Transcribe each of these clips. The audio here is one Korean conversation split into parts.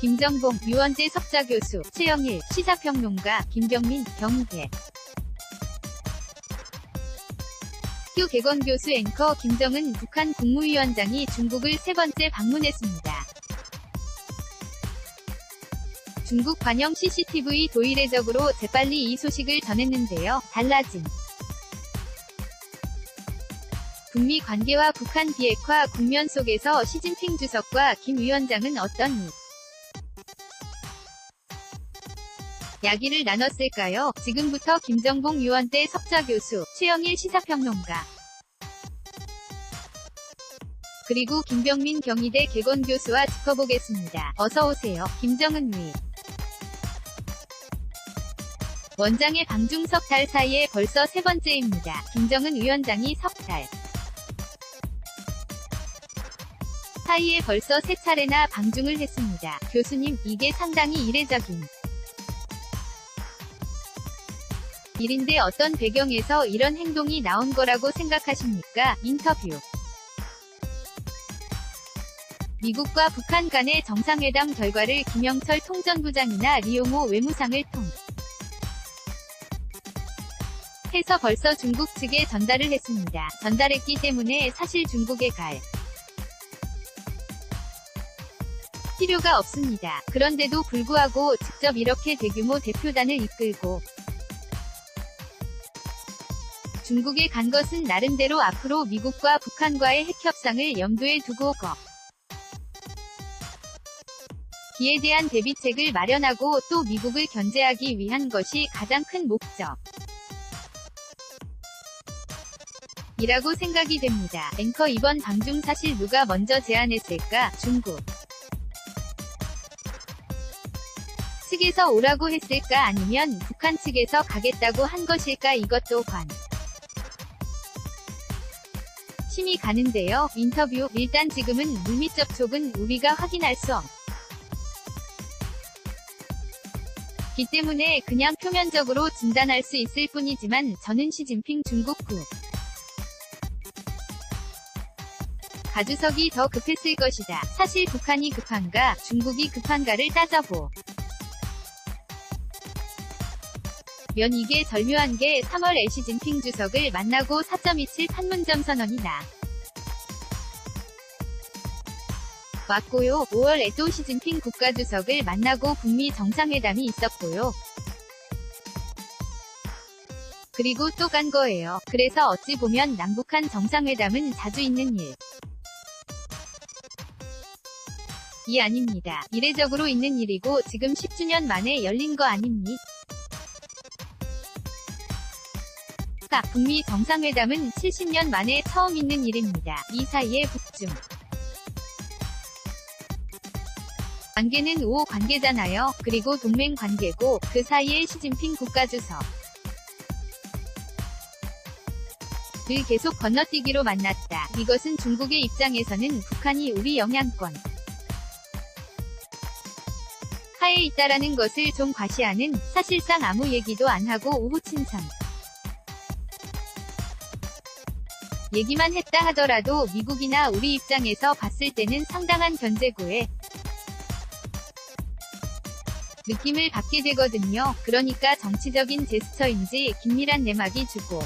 김정봉, 유원대 석좌교수, 최영일, 시사평론가, 김병민, 경희대 학교 개건교수 앵커 김정은 북한 국무위원장이 중국을 세 번째 방문했습니다. 중국 관영 CCTV 도이례적으로 재빨리 이 소식을 전했는데요. 달라진 북미 관계와 북한 비핵화 국면 속에서 시진핑 주석과 김 위원장은 어떤 이야기를 나눴을까요? 지금부터 김정봉 유원대 석좌교수, 최영일 시사평론가, 그리고 김병민 경희대 개건교수와 짚어보겠습니다. 어서오세요. 김정은 위 원장의 방중 석 달 사이에 벌써 세 번째입니다. 김정은 위원장이 석 달 사이에 벌써 세 차례나 방중을 했습니다. 교수님, 이게 상당히 이례적인 일인데 어떤 배경에서 이런 행동이 나온 거라고 생각하십니까? 인터뷰. 미국과 북한 간의 정상회담 결과를 김영철 통전부장이나 리용호 외무상을 해서 벌써 중국 측에 전달을 했습니다. 전달했기 때문에 사실 중국에 갈 필요가 없습니다. 그런데도 불구하고 직접 이렇게 대규모 대표단을 이끌고 중국에 간 것은 나름대로 앞으로 미국과 북한과의 핵협상을 염두에 두고 기에 대한 대비책을 마련하고 또 미국을 견제하기 위한 것이 가장 큰 목적 이라고 생각이 됩니다. 앵커 이번 방중 사실 누가 먼저 제안했을까? 중국 측에서 오라고 했을까? 아니면 북한 측에서 가겠다고 한 것일까? 이것도 심이 가는데요. 인터뷰. 일단 지금은 물밑 접촉은 우리가 확인할 수 없기 때문에 그냥 표면적으로 진단할 수 있을 뿐이지만 저는 시진핑 중국 가주석이 더 급했을 것이다. 사실 북한이 급한가, 중국이 급한가를 따져보면 이게 절묘한 게 3월에 시진핑 주석을 만나고 4.27 판문점 선언이 왔고요. 5월에 또 시진핑 국가주석을 만나고 북미 정상회담이 있었고요. 그리고 또 간 거예요. 그래서 어찌 보면 남북한 정상회담은 자주 있는 일이 아닙니다. 이례적으로 있는 일이고 지금 10주년 만에 열린 거 아닙니까? 북미 정상회담은 70년 만에 처음 있는 일입니다. 이 사이에 북중 관계는 5호 관계잖아요. 그리고 동맹 관계고 그 사이에 시진핑 국가주석 을 계속 건너뛰기로 만났다. 이것은 중국의 입장에서는 북한이 우리 영향권 하에 있다라는 것을 좀 과시하는, 사실상 아무 얘기도 안 하고 우후친참 얘기만 했다 하더라도 미국이나 우리 입장에서 봤을 때는 상당한 견제구의 느낌을 받게 되거든요. 그러니까 정치적인 제스처인지 긴밀한 내막이 주고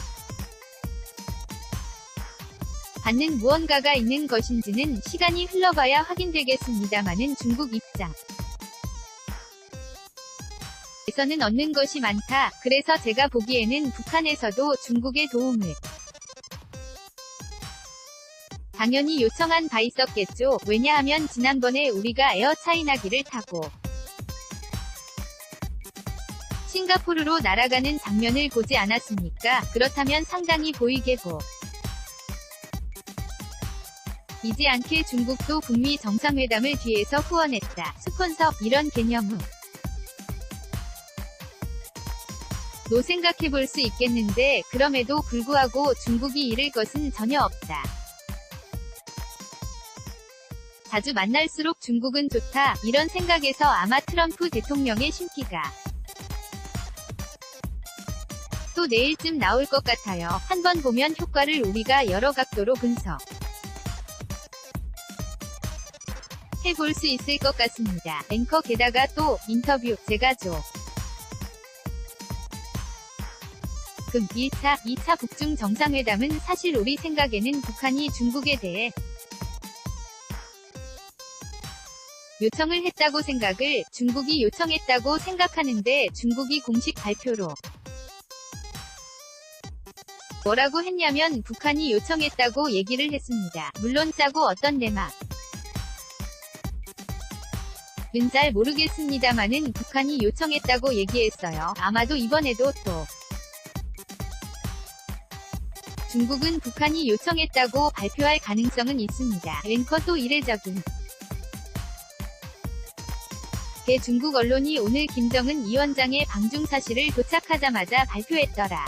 받는 무언가가 있는 것인지는 시간이 흘러봐야 확인되겠습니다마는 중국 입장에서는 얻는 것이 많다. 그래서 제가 보기에는 북한에서도 중국의 도움을 당연히 요청한 바 있었겠죠. 왜냐하면 지난번에 우리가 에어차이나기를 타고 싱가포르로 날아가는 장면을 보지 않았습니까? 그렇다면 상당히 보이게 이지 않게 중국도 북미 정상회담을 뒤에서 후원했다. 스폰서, 이런 개념으로 생각해볼 수 있겠는데 그럼에도 불구하고 중국이 잃을 것은 전혀 없다. 자주 만날수록 중국은 좋다. 이런 생각에서 아마 트럼프 대통령의 심기가 또 내일쯤 나올 것 같아요. 한번 보면 효과를 우리가 여러 각도로 분석해 해볼 수 있을 것 같습니다. 앵커 게다가 또 인터뷰 제가 좀 1차, 2차 북중 정상회담은 사실 우리 생각에는 북한이 중국에 대해 요청을 했다고 생각을 중국이 요청했다고 생각하는데 중국이 공식 발표로 뭐라고 했냐면 북한이 요청했다고 얘기를 했습니다. 물론 짜고 어떤 내막은 잘 모르겠습니다마는 북한이 요청했다고 얘기했어요. 아마도 이번에도 또 중국은 북한이 요청했다고 발표할 가능성은 있습니다. 앵커 또 이례적인 중국 언론이 오늘 김정은 위원장의 방중 사실을 도착하자마자 발표했더라.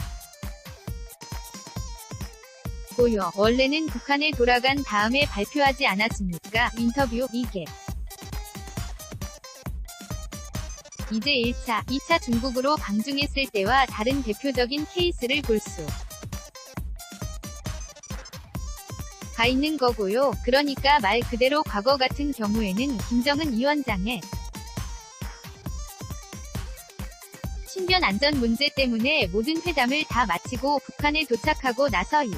고요. 원래는 북한에 돌아간 다음에 발표하지 않았습니까? 인터뷰 이게 이제 1차, 2차 중국으로 방중했을 때와 다른 대표적인 케이스를 볼 수 가 있는 거고요. 그러니까 말 그대로 과거 같은 경우에는 김정은 위원장의 신변 안전 문제 때문에 모든 회담을 다 마치고 북한에 도착하고 나서 이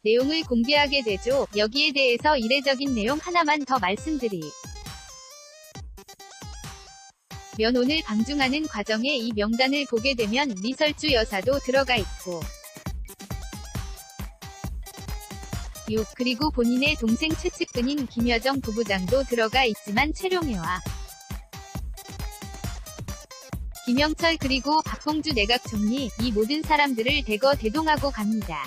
내용을 공개하게 되죠. 여기에 대해서 이례적인 내용 하나만 더 말씀드리면 오늘 방중하는 과정에 이 명단을 보게 되면 리설주 여사도 들어가 있고 그리고 본인의 동생 최측근인 김여정 부부장도 들어가 있지만 최룡해와 김영철 그리고 박봉주 내각 총리 이 모든 사람들을 대거 대동하고 갑니다.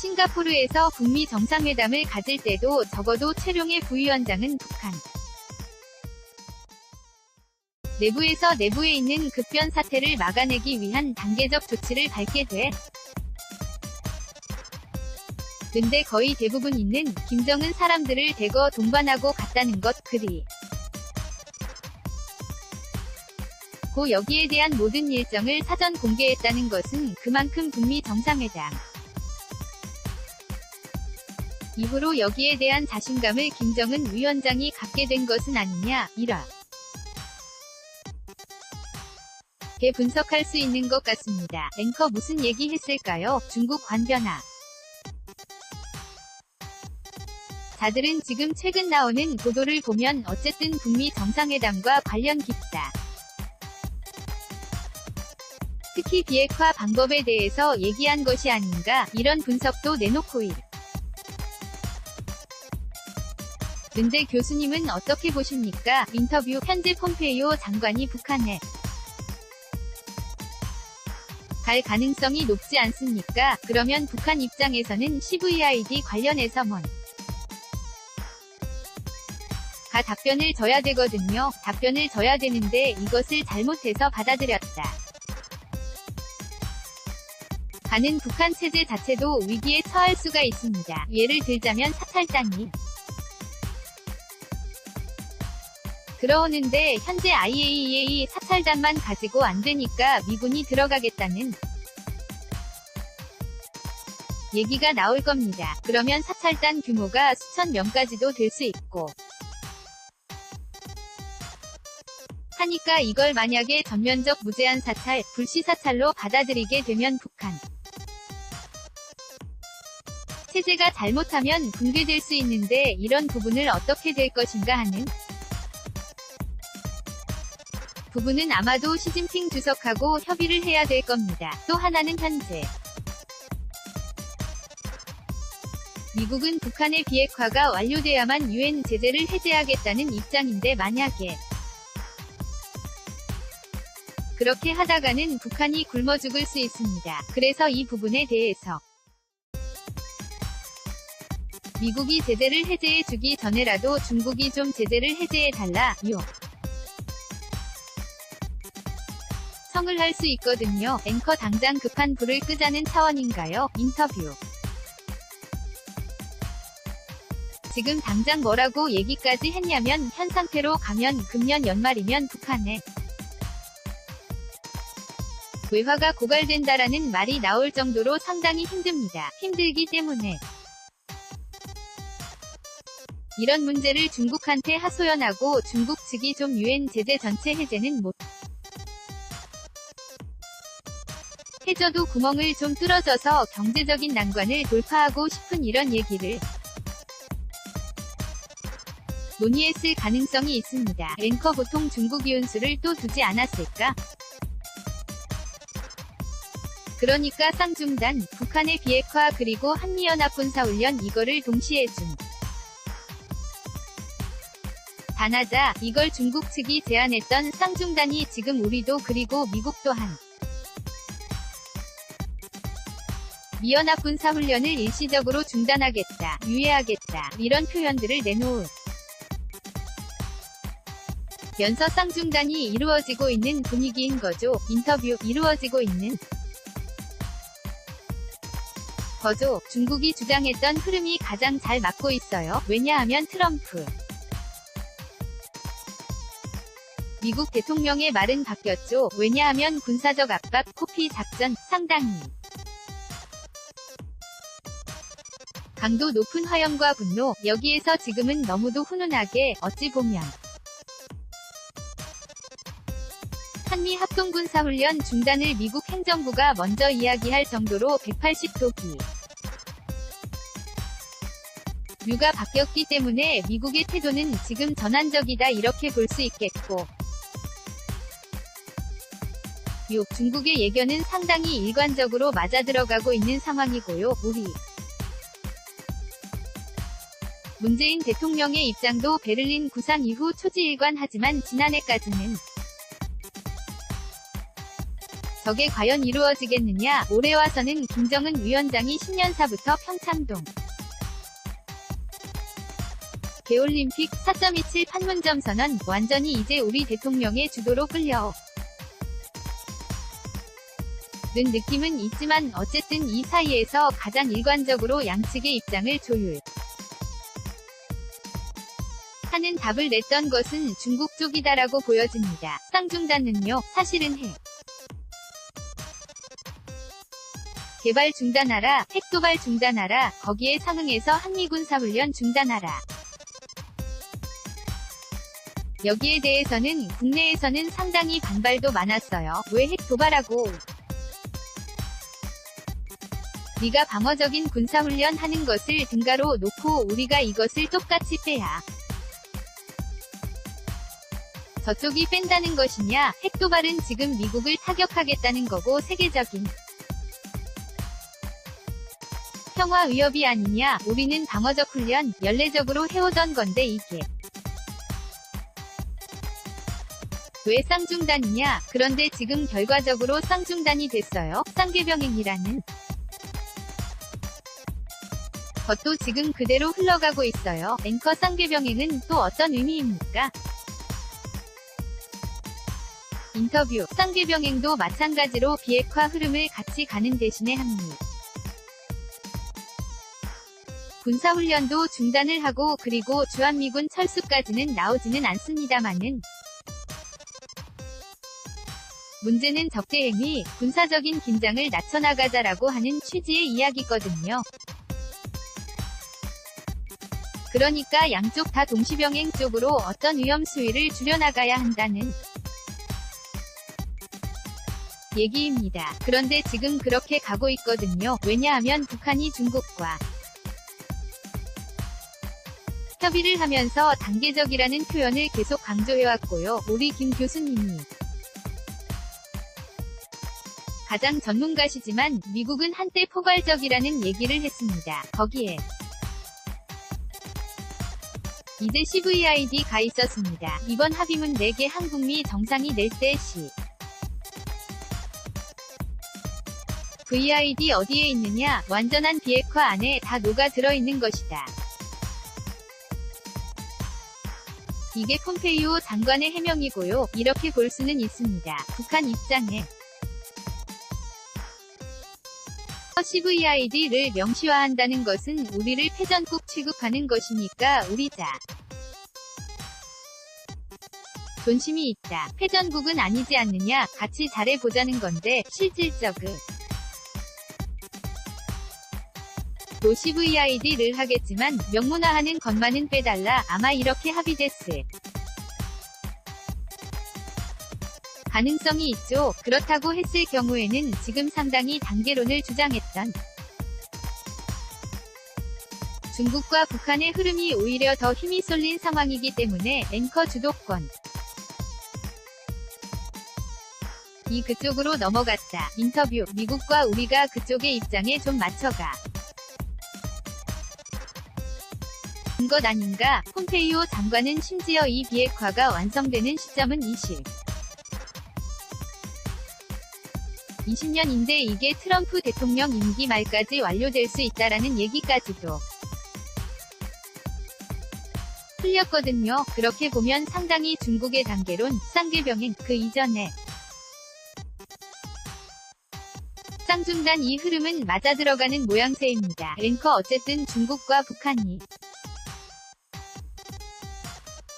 싱가포르에서 북미 정상회담을 가질 때도 적어도 최룡해 부위원장은 북한 내부에서 내부에 있는 급변 사태를 막아내기 위한 단계적 조치를 밟게 돼. 근데 거의 대부분 있는 김정은 사람들을 대거 동반하고 갔다는 것 그리 고 여기에 대한 모든 일정을 사전 공개했다는 것은 그만큼 북미 정상회담 이후로 여기에 대한 자신감을 김정은 위원장이 갖게 된 것은 아니냐 이렇게 분석할 수 있는 것 같습니다. 앵커 무슨 얘기 했을까요? 중국 관변화 자들은 지금 최근 나오는 보도를 보면 어쨌든 북미 정상회담과 관련 깊다. 특히 비핵화 방법에 대해서 얘기한 것이 아닌가 이런 분석도 내놓고 근데 교수님은 어떻게 보십니까? 인터뷰 현재 폼페이오 장관이 북한에 갈 가능성이 높지 않습니까? 그러면 북한 입장에서는 CVID 관련해서 답변을 줘야 되거든요. 답변을 줘야 되는데 이것을 잘못해서 받아들였다. 가는 북한 체제 자체도 위기에 처할 수가 있습니다. 예를 들자면 사찰단이 들어오는데 현재 IAEA 사찰단만 가지고 안 되니까 미군이 들어가겠다는 얘기가 나올 겁니다. 그러면 사찰단 규모가 수천 명까지도 될 수 있고 하니까 이걸 만약에 전면적 무제한 사찰, 불시 사찰로 받아들이게 되면 북한 체제가 잘못하면 붕괴될 수 있는데 이런 부분을 어떻게 될 것인가 하는 부분은 아마도 시진핑 주석하고 협의를 해야 될 겁니다. 또 하나는 현재 미국은 북한의 비핵화가 완료돼야만 유엔 제재를 해제하겠다는 입장인데 만약에 그렇게 하다가는 북한이 굶어 죽을 수 있습니다. 그래서 이 부분에 대해서 미국이 제재를 해제해 주기 전에라도 중국이 좀 제재를 해제해 달라요. 청을 할 수 있거든요. 앵커 당장 급한 불을 끄자는 차원인가요? 인터뷰 지금 당장 뭐라고 얘기까지 했냐면 현 상태로 가면 금년 연말이면 북한에 외화가 고갈된다라는 말이 나올 정도로 상당히 힘듭니다. 힘들기 때문에 이런 문제를 중국한테 하소연하고 중국 측이 좀 유엔 제재 전체 해제는 못 해줘도 구멍을 좀 뚫어져서 경제적인 난관을 돌파하고 싶은 이런 얘기를 논의했을 가능성이 있습니다. 앵커 보통 중국 이윤수를 또 두지 않았을까? 그러니까 쌍중단, 북한의 비핵화 그리고 한미연합군사훈련 이거를 동시에 단하자, 이걸 중국 측이 제안했던 쌍중단이 지금 우리도 그리고 미국 또한 미연합군사훈련을 일시적으로 중단하겠다, 유예하겠다 이런 표현들을 내놓을 면서 쌍중단이 이루어지고 있는 분위기인 거죠. 인터뷰 이루어지고 있는 거죠. 중국이 주장했던 흐름이 가장 잘 맞고 있어요. 왜냐하면 트럼프 미국 대통령의 말은 바뀌었죠. 왜냐하면 군사적 압박, 코피 작전 상당히 강도 높은 화염과 분노, 여기에서 지금은 너무도 훈훈하게 어찌 보면 한미 합동군사훈련 중단을 미국 행정부가 먼저 이야기할 정도로 180도기 류가 바뀌었기 때문에 미국의 태도는 지금 전환적이다 이렇게 볼 수 있겠고 6. 중국의 예견은 상당히 일관적으로 맞아들어가고 있는 상황이고요. 우리 문재인 대통령의 입장도 베를린 구상 이후 초지일관하지만 지난해까지는 저게 과연 이루어지겠느냐. 올해 와서는 김정은 위원장이 10년사부터 평창동 개올림픽 4.27 판문점 선언 완전히 이제 우리 대통령의 주도로 끌려 는 느낌은 있지만 어쨌든 이 사이에서 가장 일관적으로 양측의 입장을 하는 답을 냈던 것은 중국 쪽이다라고 보여집니다. 쌍중단은요, 사실은 개발 중단하라, 핵도발 중단하라, 거기에 상응해서 한미군사훈련 중단하라. 여기에 대해서는 국내에서는 상당히 반발도 많았어요. 왜 핵도발하고 네가 방어적인 군사훈련 하는 것을 등가로 놓고 우리가 이것을 똑같이 빼야 저쪽이 뺀다는 것이냐. 핵도발은 지금 미국을 타격하겠다는 거고 세계적인 평화 위협이 아니냐. 우리는 방어적 훈련 연례적으로 해오던 건데 이게 왜 쌍중단이냐. 그런데 지금 결과적으로 쌍중단이 됐어요. 쌍궤병행이라는 것도 지금 그대로 흘러가고 있어요. 앵커 쌍궤병행은 또 어떤 의미입니까? 인터뷰 쌍궤병행도 마찬가지로 비핵화 흐름을 같이 가는 대신에 한미 군사훈련도 중단을 하고 그리고 주한미군 철수까지는 나오지는 않습니다마는 문제는 적대행위, 군사적인 긴장을 낮춰나가자라고 하는 취지의 이야기거든요. 그러니까 양쪽 다 동시병행 쪽으로 어떤 위험 수위를 줄여나가야 한다는 얘기입니다. 그런데 지금 그렇게 가고 있거든요. 왜냐하면 북한이 중국과 협의를 하면서 단계적이라는 표현을 계속 강조해왔고요. 우리 김 교수님이 가장 전문가시지만 미국은 한때 포괄적이라는 얘기를 했습니다. 거기에 이제 CVID가 있었습니다. 이번 합의문 4개 한국미 정상이 낼 때 VID 어디에 있느냐. 완전한 비핵화 안에 다 녹아 들어있는 것이다. 이게 폼페이오 장관의 해명이고요. 이렇게 볼 수는 있습니다. 북한 입장에 CVID를 명시화한다는 것은 우리를 패전국 취급하는 것이니까 우리자 존심이 있다. 패전국은 아니지 않느냐. 같이 잘해보자는 건데 실질적으로 도 CVID를 하겠지만 명문화하는 것만은 빼달라. 아마 이렇게 합의됐을 가능성이 있죠. 그렇다고 했을 경우에는 지금 상당히 단계론을 주장했던 중국과 북한의 흐름이 오히려 더 힘이 쏠린 상황이기 때문에 앵커 주도권 이 그쪽으로 넘어갔다. 인터뷰. 미국과 우리가 그쪽의 입장에 좀 맞춰가 인 것 아닌가. 폼페이오 장관은 심지어 이 비핵화가 완성되는 시점은 20년인데 이게 트럼프 대통령 임기 말까지 완료될 수 있다라는 얘기까지도 흘렸거든요. 그렇게 보면 상당히 중국의 단계론, 쌍계병행, 그 이전에 쌍중단 이 흐름은 맞아들어가는 모양새입니다. 앵커 어쨌든 중국과 북한이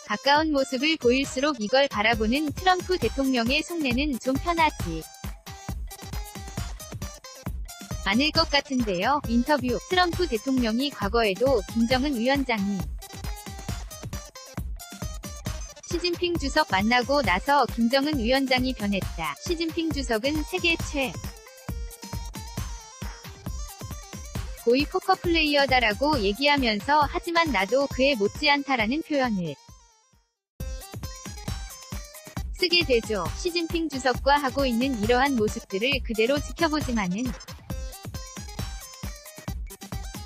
가까운 모습을 보일수록 이걸 바라보는 트럼프 대통령의 속내는 좀 편하지 않을 것 같은데요. 인터뷰. 트럼프 대통령이 과거에도 김정은 위원장이 시진핑 주석 만나고 나서 김정은 위원장이 변했다. 시진핑 주석은 세계 최고의 포커 플레이어다라고 얘기하면서 하지만 나도 그에 못지않다라는 표현을 쓰게 되죠. 시진핑 주석과 하고 있는 이러한 모습들을 그대로 지켜보지만은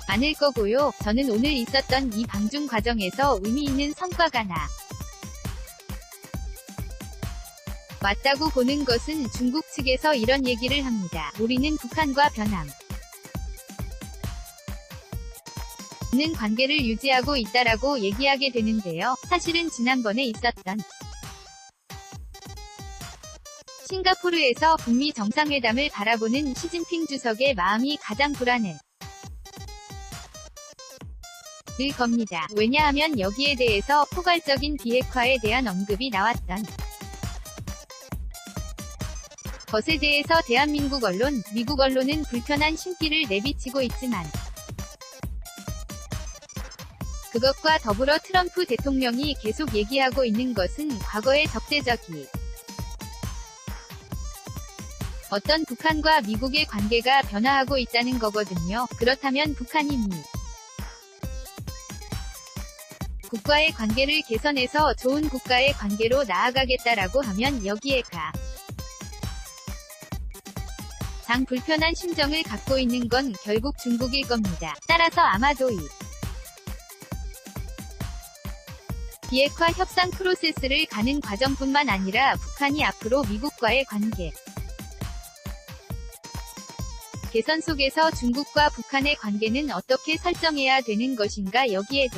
않을 거고요. 저는 오늘 있었던 이 방중 과정에서 의미 있는 성과가 왔다고 보는 것은 중국 측에서 이런 얘기를 합니다. 우리는 북한과 변함 없는 관계를 유지하고 있다라고 얘기하게 되는데요. 사실은 지난번에 있었던 싱가포르에서 북미 정상회담을 바라보는 시진핑 주석의 마음이 가장 불안해 일 겁니다. 왜냐하면 여기에 대해서 포괄적인 비핵화에 대한 언급이 나왔던 것에 대해서 대한민국 언론, 미국 언론은 불편한 심기를 내비치고 있지만 그것과 더불어 트럼프 대통령이 계속 얘기하고 있는 것은 과거의 적대적이 어떤 북한과 미국의 관계가 변화하고 있다는 거거든요. 그렇다면 북한이 국과의 관계를 개선해서 좋은 국가의 관계로 나아가겠다라고 하면 여기에 가장 불편한 심정을 갖고 있는 건 결국 중국일 겁니다. 따라서 아마도 이 비핵화 협상 프로세스를 가는 과정뿐만 아니라 북한이 앞으로 미국과의 관계 개선 속에서 중국과 북한의 관계는 어떻게 설정해야 되는 것인가 여기에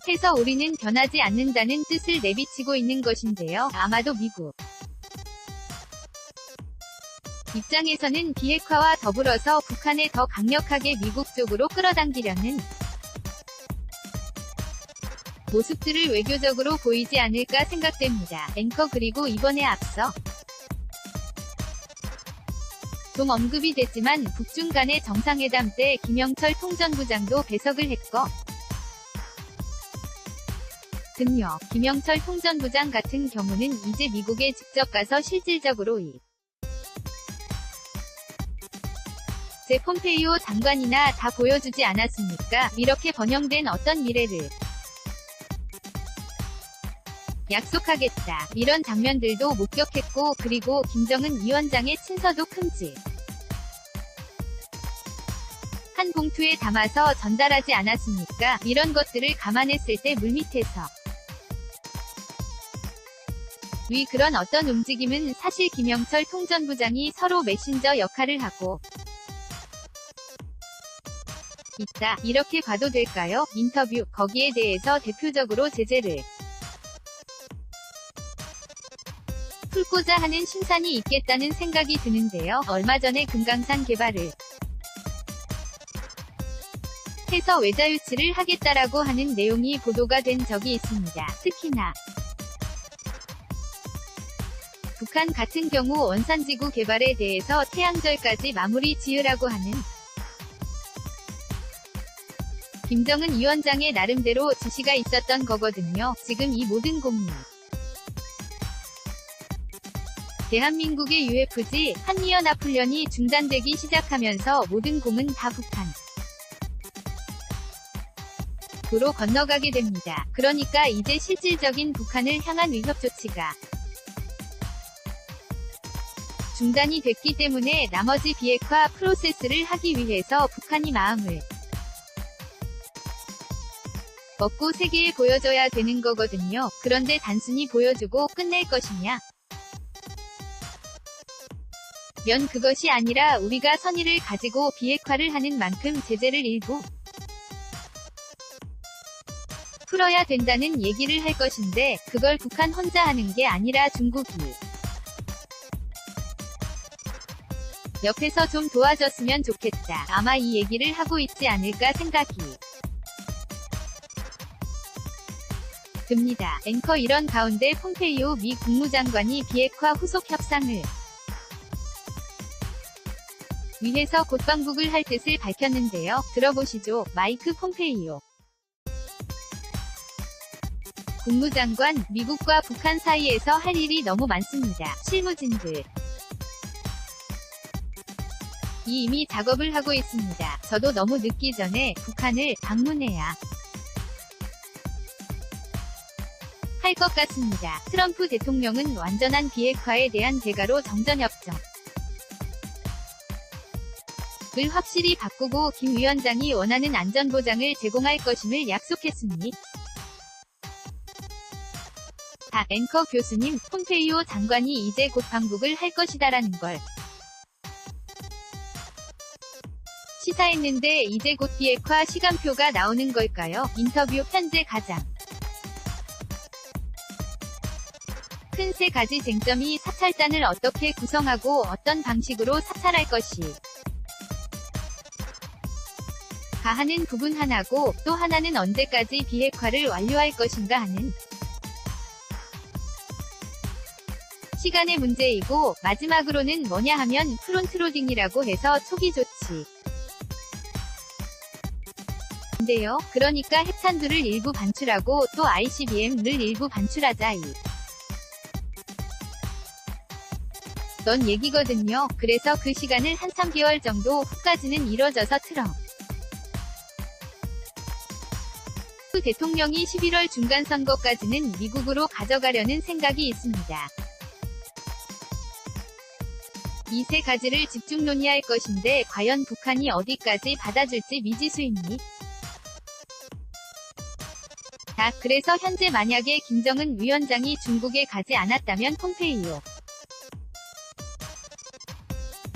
대해서 우리는 변하지 않는다는 뜻을 내비치고 있는 것인데요. 아마도 미국 입장에서는 비핵화와 더불어서 북한에 더 강력하게 미국 쪽으로 끌어당기려는 모습들을 외교적으로 보이지 않을까 생각됩니다. 앵커. 그리고 이번에 앞서 좀 언급이 됐지만 북중 간의 정상회담 때 김영철 통전부장도 배석을 했거든요. 김영철 통전부장 같은 경우는 이제 미국에 직접 가서 실질적으로 제 폼페이오 장관이나 다 보여주지 않았습니까? 이렇게 번영된 어떤 미래를 약속하겠다. 이런 장면들도 목격했고 그리고 김정은 위원장의 친서도 한 봉투에 담아서 전달하지 않았습니까? 이런 것들을 감안했을 때 물밑에서 그런 어떤 움직임은 사실 김영철 통전부장이 서로 메신저 역할을 하고 있다. 이렇게 봐도 될까요? 인터뷰. 거기에 대해서 대표적으로 제재를 풀고자 하는 심산이 있겠다는 생각이 드는데요. 얼마 전에 금강산 개발을 해서 외자유치를 하겠다라고 하는 내용이 보도가 된 적이 있습니다. 특히나 북한 같은 경우 원산지구 개발에 대해서 태양절까지 마무리 지으라고 하는 김정은 위원장의 나름대로 지시가 있었던 거거든요. 지금 이 모든 공이 대한민국의 UFG, 한미연합훈련이 중단되기 시작하면서 모든 공은 다 북한으로 건너가게 됩니다. 그러니까 이제 실질적인 북한을 향한 위협 조치가 중단이 됐기 때문에 나머지 비핵화 프로세스를 하기 위해서 북한이 마음을 먹고 세계에 보여줘야 되는 거거든요. 그런데 단순히 보여주고 끝낼 것이냐? 면 그것이 아니라 우리가 선의를 가지고 비핵화를 하는 만큼 제재를 일부 풀어야 된다는 얘기를 할 것인데 그걸 북한 혼자 하는 게 아니라 중국이 옆에서 좀 도와줬으면 좋겠다. 아마 이 얘기를 하고 있지 않을까 생각이 듭니다. 앵커 이런 가운데 폼페이오 미 국무장관이 비핵화 후속 협상을 위해서 곧 방북을 할 뜻을 밝혔는데요. 들어보시죠. 마이크 폼페이오 국무장관, 미국과 북한 사이에서 할 일이 너무 많습니다. 실무진들 이미 작업을 하고 있습니다. 저도 너무 늦기 전에 북한을 방문해야 할 것 같습니다. 트럼프 대통령은 완전한 비핵화에 대한 대가로 정전협정을 확실히 바꾸고 김 위원장이 원하는 안전보장을 제공할 것임을 약속했으니 앵커 교수님, 폼페이오 장관이 이제 곧 방북을 할 것이다라는 걸 시사했는데 이제 곧 비핵화 시간표가 나오는 걸까요? 인터뷰 현재 가장 큰 세 가지 쟁점이 사찰단을 어떻게 구성하고 어떤 방식으로 사찰할 것이 가하는 부분 하나고 또 하나는 언제까지 비핵화를 완료할 것인가 하는 시간의 문제이고 마지막으로는 뭐냐 하면 프론트로딩이라고 해서 초기 조치 인데요. 그러니까 핵탄두를 일부 반출하고 또 ICBM을 일부 반출하자 넌 얘기거든요. 그래서 그 시간을 한 3개월 정도 후까지는 이뤄져서 트럼프 대통령이 11월 중간선거까지는 미국으로 가져가려는 생각이 있습니다. 이 세 가지를 집중 논의할 것인데 과연 북한이 어디까지 받아줄지 미지수입니다. 그래서 현재 만약에 김정은 위원장이 중국에 가지 않았다면 폼페이오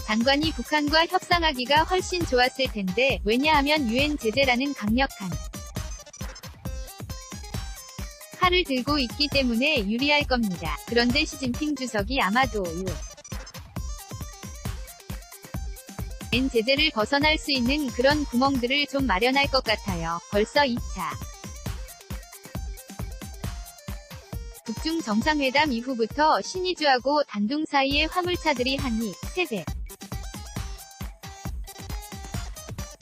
장관이 북한과 협상하기가 훨씬 좋았을 텐데 왜냐하면 유엔 제재라는 강력한 칼을 들고 있기 때문에 유리할 겁니다. 그런데 시진핑 주석이 아마도 유엔 제재를 벗어날 수 있는 그런 구멍들을 좀 마련할 것 같아요. 벌써 2차 북중 정상회담 이후부터 신의주하고 단둥 사이에 화물차들이 한이 3배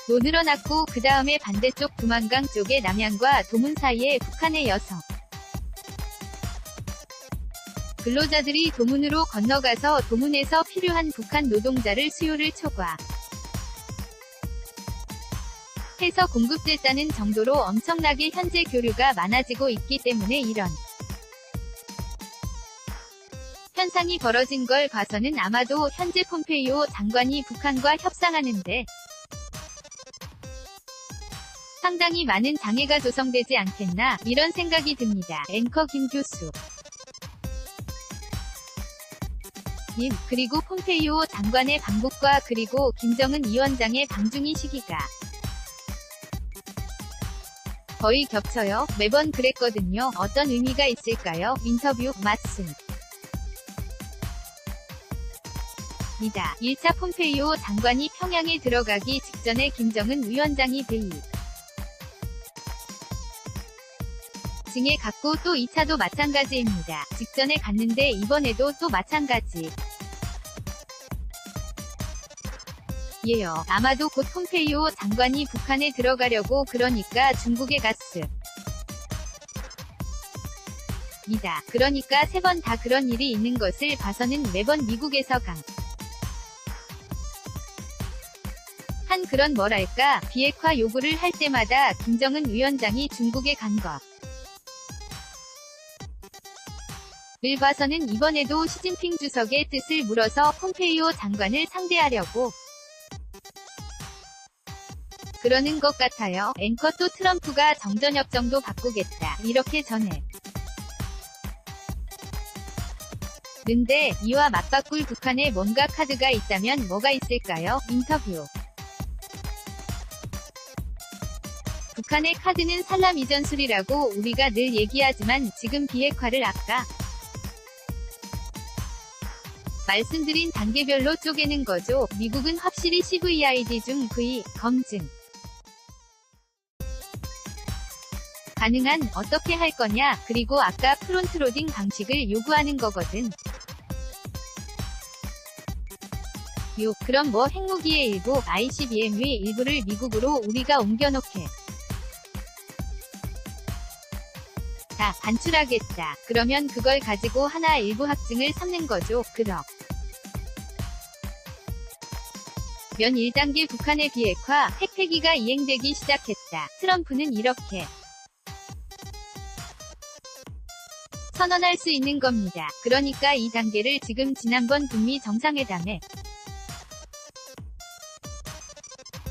로 늘어났고 그 다음에 반대쪽 두만강 쪽의 남양과 도문 사이에 북한의 여성 근로자들이 도문으로 건너가서 도문에서 필요한 북한 노동자를 수요를 초과 해서 공급됐다는 정도로 엄청나게 현재 교류가 많아지고 있기 때문에 이런 현상이 벌어진 걸 봐서는 아마도 현재 폼페이오 장관이 북한과 협상하는데 상당히 많은 장애가 조성되지 않겠나 이런 생각이 듭니다. 앵커 김 교수 님, 그리고 폼페이오 장관의 방북과 그리고 김정은 위원장의 방중이 시기가 거의 겹쳐요. 매번 그랬거든요. 어떤 의미가 있을까요? 인터뷰 맞습 니다. 1차 폼페이오 장관이 평양에 들어가기 직전에 김정은 위원장이 징에 갔고 또 2차도 마찬가지입니다. 직전에 갔는데 이번에도 또 마찬가지. 예요. 아마도 곧 폼페이오 장관이 북한에 들어가려고 그러니까 중국에 갔습니다. 그러니까 3번 다 그런 일이 있는 것을 봐서는 매번 미국에서 한 그런 뭐랄까 비핵화 요구를 할 때마다 김정은 위원장이 중국에 간 것을 봐서는 이번에도 시진핑 주석의 뜻을 물어서 폼페이오 장관을 상대하려고 그러는 것 같아요. 앵커 또 트럼프가 정전협 정도 바꾸겠다. 이렇게 전해. 는데 이와 맞바꿀 북한에 뭔가 카드가 있다면 뭐가 있을까요? 인터뷰. 북한의 카드는 살람 이전술이라고 우리가 늘 얘기하지만 지금 비핵화를 아까 말씀드린 단계별로 쪼개는 거죠. 미국은 확실히 CVID 중 V 검증 가능한 어떻게 할 거냐 그리고 아까 프론트로딩 방식을 요구하는 거거든. 그럼 뭐 핵무기의 일부 ICBM의 일부를 미국으로 우리가 옮겨놓게 다 반출하겠다. 그러면 그걸 가지고 하나 일부 확증을 삼는 거죠. 그럼 면 1단계 북한의 비핵화 핵 폐기가 이행되기 시작했다. 트럼프는 이렇게 선언할 수 있는 겁니다. 그러니까 이 단계를 지금 지난번 북미 정상회담에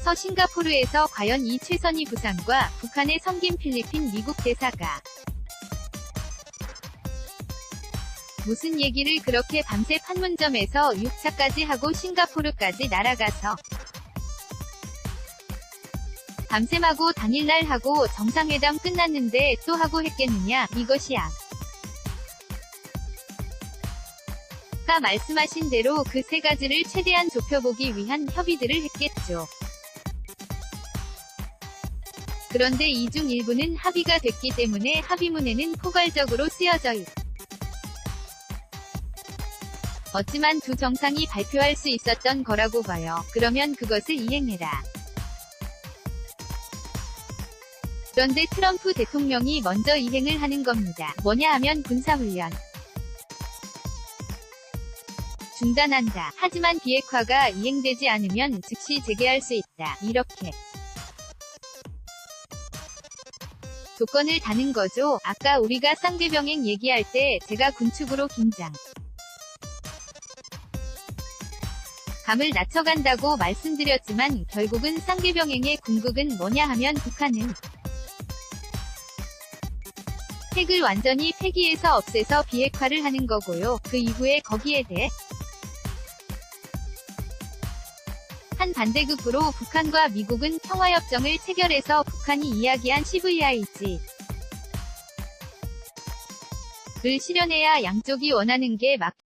서 싱가포르에서 과연 이 최선희 부상과 북한에 섬긴 필리핀 미국 대사가 무슨 얘기를 그렇게 밤새 판문점에서 6차까지 하고 싱가포르까지 날아가서 밤샘하고 당일날 하고 정상회담 끝났는데 또 하고 했겠느냐 이것이야. 아까 말씀하신 대로 그 3가지를 최대한 좁혀보기 위한 협의들을 했겠죠. 그런데 이 중 일부는 합의가 됐기 때문에 합의문에는 포괄적으로 쓰여져 없지만 두 정상이 발표할 수 있었던 거라고 봐요. 그러면 그것을 이행해라. 그런데 트럼프 대통령이 먼저 이행을 하는 겁니다. 뭐냐 하면 군사훈련 중단한다. 하지만 비핵화가 이행되지 않으면 즉시 재개할 수 있다. 이렇게 조건을 다는 거죠. 아까 우리가 쌍계병행 얘기할 때 제가 군축으로 긴장 감을 낮춰간다고 말씀드렸지만 결국은 쌍계병행의 궁극은 뭐냐 하면 북한은 핵을 완전히 폐기해서 없애서 비핵화를 하는 거고요. 그 이후에 거기에 대해 한 반대급부로 북한과 미국은 평화협정을 체결해서 북한이 이야기한 CVIG를 실현해야 양쪽이 원하는 게 맞